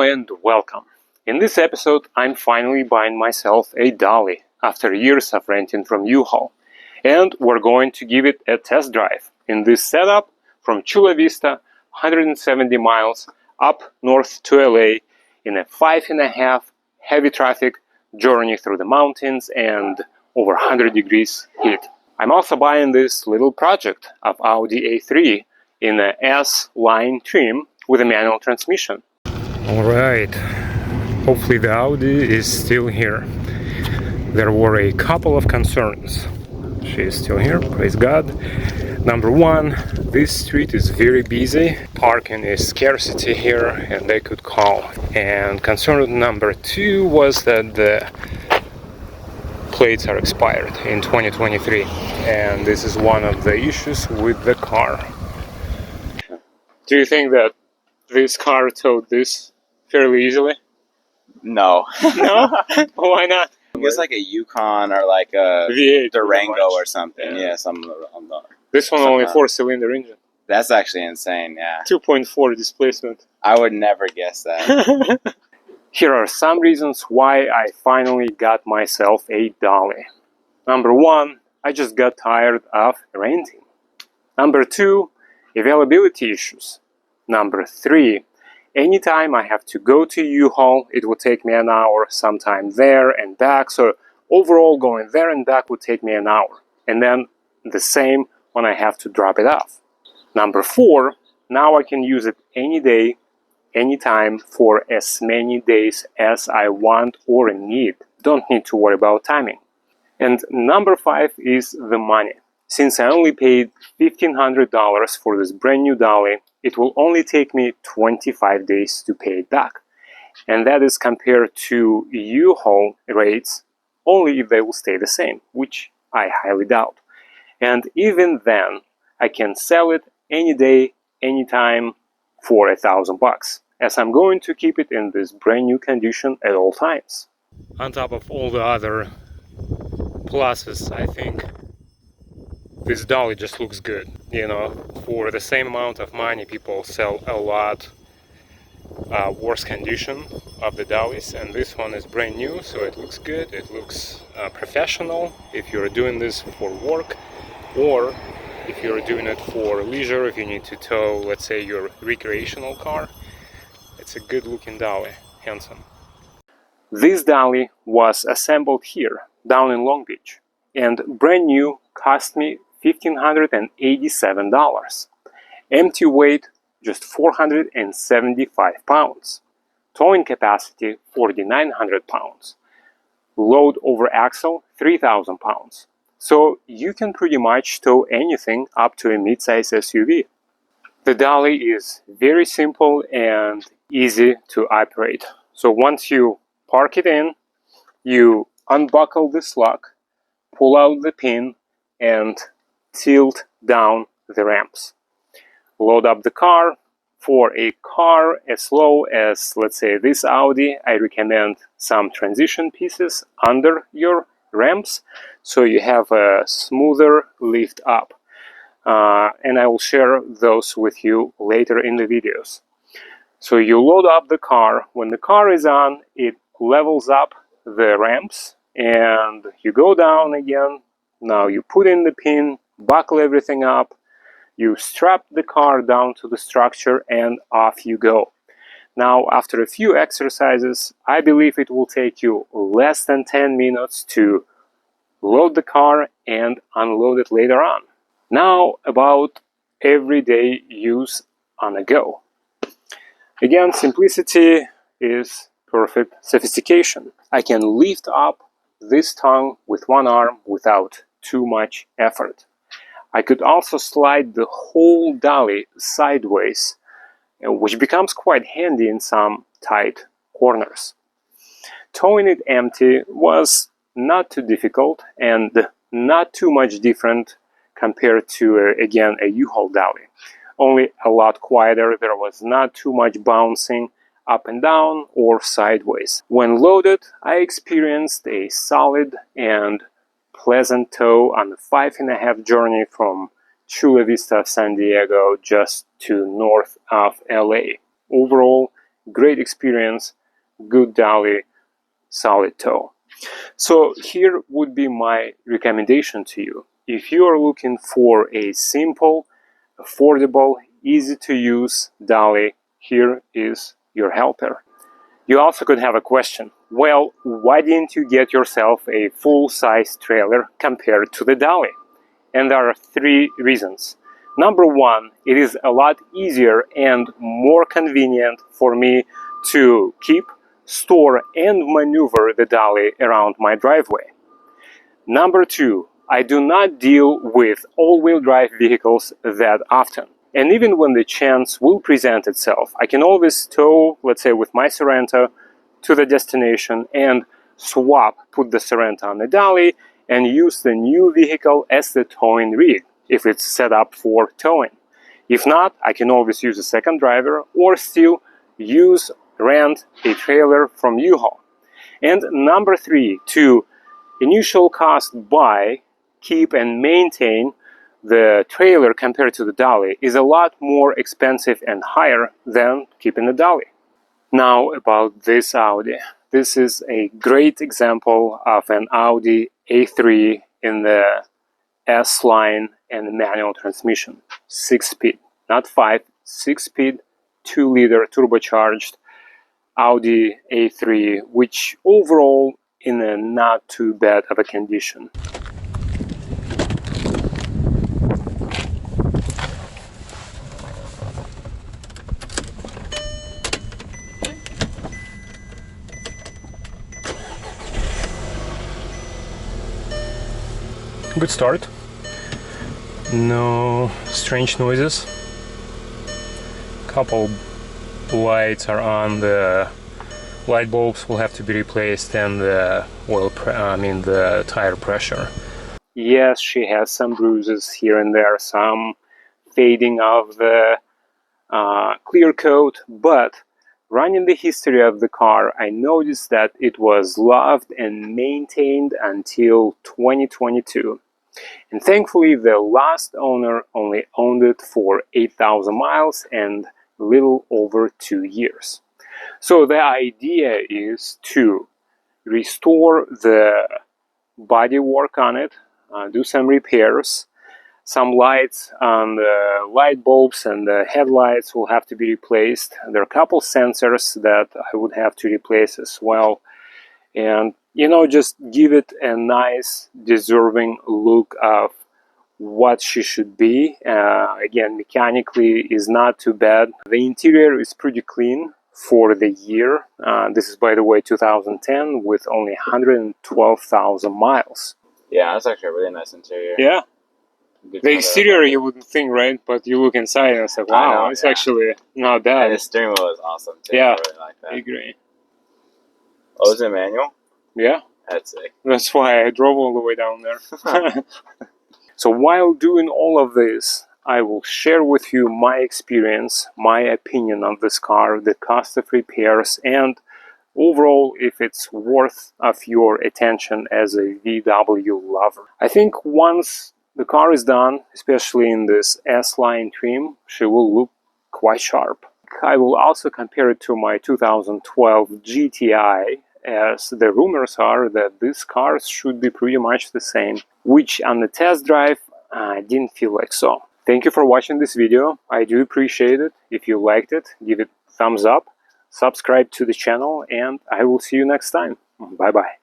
and welcome. In this episode, I'm finally buying myself a Dolly after years of renting from U-Haul. And we're going to give it a test drive in this setup from Chula Vista, 170 miles up north to LA in a 5.5 heavy traffic journey through the mountains and over 100 degrees heat. I'm also buying this little project of Audi A3 in a S-Line trim with a manual transmission. Alright, hopefully the Audi is still here. There were a couple of concerns. She is still here, praise God. Number one, this street is very busy. Parking is scarcity here and they could call. And concern number two was that the plates are expired in 2023. And this is one of the issues with the car. Do you think that this car towed this fairly easily? No. No? Why not? It's like a Yukon or like a V8 Durango or something. Yeah. Something on the... This one only 4-cylinder engine. That's actually insane, yeah. 2.4 displacement. I would never guess that. Here are some reasons why I finally got myself a Dolly. Number one, I just got tired of renting. Number two, availability issues. Number three, anytime I have to go to U-Haul, it would take me an hour, sometime there and back. So overall, going there and back would take me an hour. And then the same when I have to drop it off. Number four, now I can use it any day, anytime, for as many days as I want or need. Don't need to worry about timing. And number five is the money. Since I only paid $1,500 for this brand new Dolly, it will only take me 25 days to pay it back. And that is compared to U-Haul rates only if they will stay the same, which I highly doubt. And even then, I can sell it any day, anytime for $1,000, as I'm going to keep it in this brand new condition at all times. On top of all the other pluses, I think this Dolly just looks good. You know, for the same amount of money, people sell a lot worse condition of the Dollys, and this one is brand new, so it looks good. It looks professional if you're doing this for work, or if you're doing it for leisure, if you need to tow, let's say, your recreational car. It's a good looking Dolly, handsome. This Dolly was assembled here, down in Long Beach, and brand new cost me $1,587. Empty weight, just 475 pounds. Towing capacity, 4,900 pounds. Load over axle, 3,000 pounds. So you can pretty much tow anything up to a mid-size SUV. The Dolly is very simple and easy to operate. So once you park it in, you unbuckle this lock, pull out the pin, and tilt down the ramps. Load up the car. For a car as low as, let's say, this Audi, I recommend some transition pieces under your ramps so you have a smoother lift up. And I will share those with you later in the videos. So you load up the car. When the car is on, it levels up the ramps and you go down again. Now you put in the pin, buckle everything up, you strap the car down to the structure, and off you go. Now, after a few exercises, I believe it will take you less than 10 minutes to load the car and unload it later on. Now, about everyday use on a go. Again, simplicity is perfect sophistication. I can lift up this tongue with one arm without too much effort. I could also slide the whole Dolly sideways, which becomes quite handy in some tight corners. Towing it empty was not too difficult and not too much different compared to, again, a U-Haul Dolly. Only a lot quieter. There was not too much bouncing up and down or sideways. When loaded, I experienced a solid and pleasant tow on the 5.5 journey from Chula Vista, San Diego, just to north of LA. Overall, great experience, good dolly, solid tow. So here would be my recommendation to you. If you are looking for a simple, affordable, easy to use dolly, here is your helper. You also could have a question. Well, why didn't you get yourself a full-size trailer compared to the dolly? And there are 3 reasons. Number 1, it is a lot easier and more convenient for me to keep, store, and maneuver the dolly around my driveway. Number 2, I do not deal with all-wheel drive vehicles that often. And even when the chance will present itself, I can always tow, let's say with my Sorento, to the destination and put the Sorento on the dolly and use the new vehicle as the towing rig, if it's set up for towing. If not, I can always use a second driver or still rent a trailer from U-Haul. And number 3, to initial cost buy, keep and maintain the trailer compared to the dolly is a lot more expensive and higher than keeping the dolly. Now about this Audi. This is a great example of an Audi A3 in the S-Line and manual transmission. 6-speed, not 5, 6-speed, 2-liter turbocharged Audi A3, which overall in a not too bad of a condition. Good start. No strange noises. Couple lights are on. The light bulbs will have to be replaced, and the the tire pressure. Yes, she has some bruises here and there, some fading of the clear coat, but running the history of the car, I noticed that it was loved and maintained until 2022. And thankfully, the last owner only owned it for 8,000 miles and a little over 2 years. So the idea is to restore the bodywork on it, do some repairs. Some lights on the light bulbs and the headlights will have to be replaced. There are a couple sensors that I would have to replace as well. And, just give it a nice, deserving look of what she should be. Again, mechanically is not too bad. The interior is pretty clean for the year. This is, by the way, 2010 with only 112,000 miles. Yeah, that's actually a really nice interior. Yeah. The exterior you wouldn't think, right? But you look inside and it's like, wow, it's actually not bad. And the steering wheel is awesome too. Yeah, I really like that. I agree. Oh, is it manual? Yeah. That's sick. That's why I drove all the way down there. So while doing all of this, I will share with you my experience, my opinion on this car, the cost of repairs, and overall if it's worth of your attention as a VW lover. I think once the car is done, especially in this S-Line trim, she will look quite sharp. I will also compare it to my 2012 GTI, as the rumors are that these cars should be pretty much the same, which on the test drive I didn't feel like so. Thank you for watching this video. I do appreciate it. If you liked it, give it a thumbs up, subscribe to the channel, and I will see you next time. Bye bye.